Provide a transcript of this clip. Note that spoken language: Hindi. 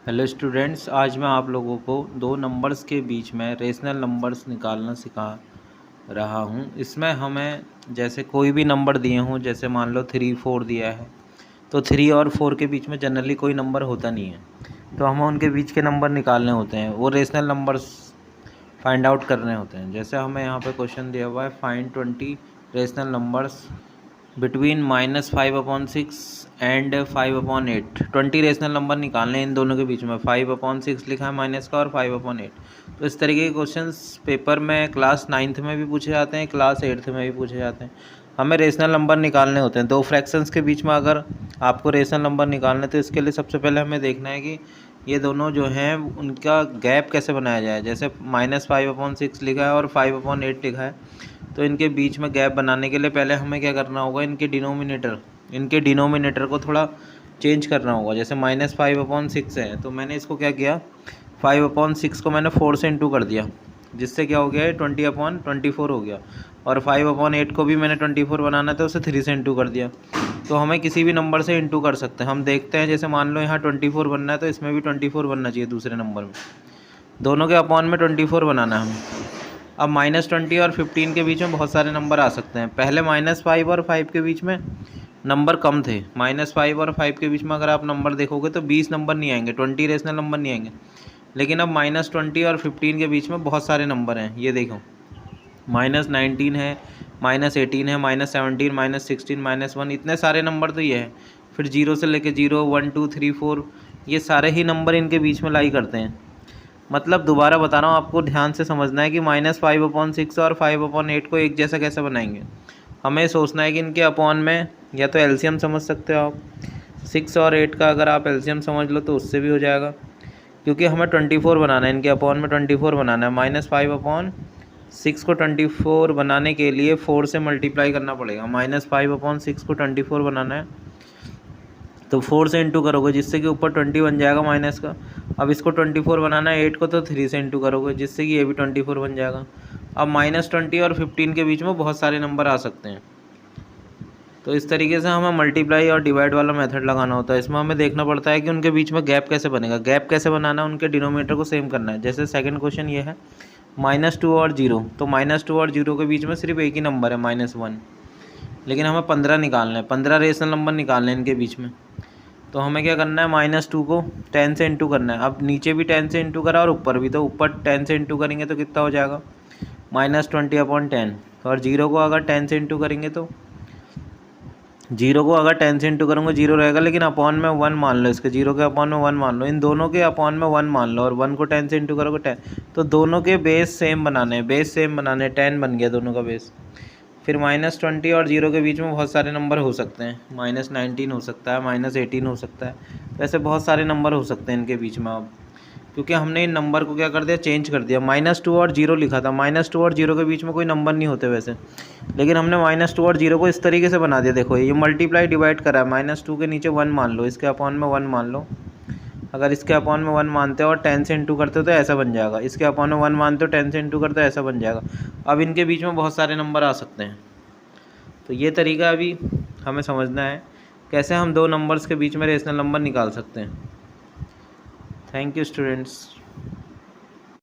हेलो स्टूडेंट्स, आज मैं आप लोगों को दो नंबर्स के बीच में रेशनल नंबर्स निकालना सिखा रहा हूं। इसमें हमें जैसे कोई भी नंबर दिए हों, जैसे मान लो 3 4 दिया है, तो 3 और 4 के बीच में जनरली कोई नंबर होता नहीं है, तो हमें उनके बीच के नंबर निकालने होते हैं। वो रेशनल नंबर्स फाइंड आउट करने होते हैं। जैसे हमें यहाँ पे क्वेश्चन दिया हुआ है, find 20 rational numbers between -5/6 and 5/8। 20 rational number निकालने हैं इन दोनों के बीच में। 5/6 लिखा है माइनस का और 5/8। तो इस तरीके के क्वेश्चंस पेपर में क्लास 9th में भी पूछे जाते हैं, क्लास 8th में भी पूछे जाते हैं। हमें रेशनल नंबर निकालने होते हैं। दो फ्रैक्शंस के बीच में अगर आपको रेशनल नंबर निकालने, तो इसके लिए सबसे पहले हमें देखना है कि ये दोनों जो हैं उनका गैप कैसे बनाया जाए। जैसे -5/6 लिखा है और 5/8 लिखा है, तो इनके बीच में गैप बनाने के लिए पहले हमें क्या करना होगा, इनके डिनोमिनेटर को थोड़ा चेंज करना होगा। जैसे -5/6 है, तो मैंने इसको क्या किया, 5/6 को मैंने 4 से इंटू कर दिया, जिससे क्या हो गया है 20/24 हो गया। और 5/8 को भी मैंने 24 बनाना था, उसे 3 से इंटू कर दिया। तो हमें किसी भी नंबर से इंटू कर सकते हैं। हम देखते हैं, जैसे मान लो यहाँ 24 बनना है, तो इसमें भी 24 बनना चाहिए दूसरे नंबर में। दोनों के अपॉन में 24 बनाना है हमें। अब -20 और 15 के बीच में बहुत सारे नंबर आ सकते हैं। पहले -5 और 5 के बीच में नंबर कम थे। -5 और 5 के बीच में अगर आप नंबर देखोगे तो 20 नंबर नहीं आएंगे, 20 रेशनल नंबर नहीं आएंगे। लेकिन अब -20 और 15 के बीच में बहुत सारे नंबर हैं। ये देखो, -19 है, -18 है, -17, -16, -1, इतने सारे नंबर तो ये है। फिर 0 से लेके 0, 1 2 3 4, ये सारे ही नंबर इनके बीच में लाई करते हैं। मतलब दोबारा बता रहा हूँ, आपको ध्यान से समझना है कि -5/6 और 5/8 को एक जैसा कैसे बनाएंगे। हमें सोचना है कि इनके अपॉन में या तो एलसीएम समझ सकते हो आप। 6 और 8 का अगर आप एलसीएम समझ लो तो उससे भी हो जाएगा, क्योंकि हमें 24 बनाना है। इनके अपॉन में 24 बनाना है। -5/6 को 24 बनाने के लिए 4 से मल्टीप्लाई करना पड़ेगा। -5/6 को 24 बनाना है, तो 4 से इंटू करोगे, जिससे कि ऊपर 20 बन जाएगा माइनस का। अब इसको 24 बनाना है 8 को, तो 3 से इंटू करोगे, जिससे कि ये भी 24 बन जाएगा। अब -20 और 15 के बीच में बहुत सारे नंबर आ सकते हैं। तो इस तरीके से हमें मल्टीप्लाई और डिवाइड वाला मेथड लगाना होता है। इसमें हमें देखना पड़ता है कि उनके बीच में गैप कैसे बनेगा। गैप कैसे बनाना है, उनके डिनोमिनेटर को सेम करना है। जैसे सेकंड क्वेश्चन ये है, -2 और 0, तो -2 और 0 के बीच में सिर्फ एक ही नंबर है, -1। लेकिन हमें 15 निकालना है, 15 रेशनल नंबर निकालने हैं इनके बीच में। तो हमें क्या करना है, -2 को 10 से इंटू करना है। अब नीचे भी 10 से इंटू करा और ऊपर भी, तो ऊपर 10 से इंटू करेंगे तो कितना हो जाएगा, -20/10। और 0 को अगर 10 से इंटू करेंगे तो 0 को अगर 10 से इंटू करूँगा 0 रहेगा, लेकिन अपॉन में 1 मान लो, इसके 0 के अपॉन में 1 मान लो, इन दोनों के अपॉन में 1 मान लो, और 1 को 10 से इंटू करोगे 10। तो दोनों के बेस सेम बनाने हैं, 10 बन गया दोनों का बेस। फिर -20 और 0 के बीच में बहुत सारे नंबर हो सकते हैं। -19 हो सकता है, -18 हो सकता है। वैसे बहुत सारे नंबर हो सकते हैं इनके बीच में। अब क्योंकि हमने इन नंबर को क्या कर दिया, चेंज कर दिया। -2 और 0 लिखा था, -2 और 0 के बीच में कोई नंबर नहीं होते वैसे, लेकिन हमने -2 और 0 को इस तरीके से बना दिया। देखो, ये मल्टीप्लाई डिवाइड करा है। -2 के नीचे 1 मान लो, इसके अपॉन में 1 मान लो। अगर इसके अपॉन में 1 मानते हो और 10 से इंटू करते हो तो ऐसा बन जाएगा। इसके अपॉन में 1 मानते हो, 10 से इंटू करते हो, ऐसा बन जाएगा। अब इनके बीच में बहुत सारे नंबर आ सकते हैं। तो ये तरीका अभी हमें समझना है, कैसे हम दो नंबर्स के बीच में रेशनल नंबर निकाल सकते हैं। Thank you students.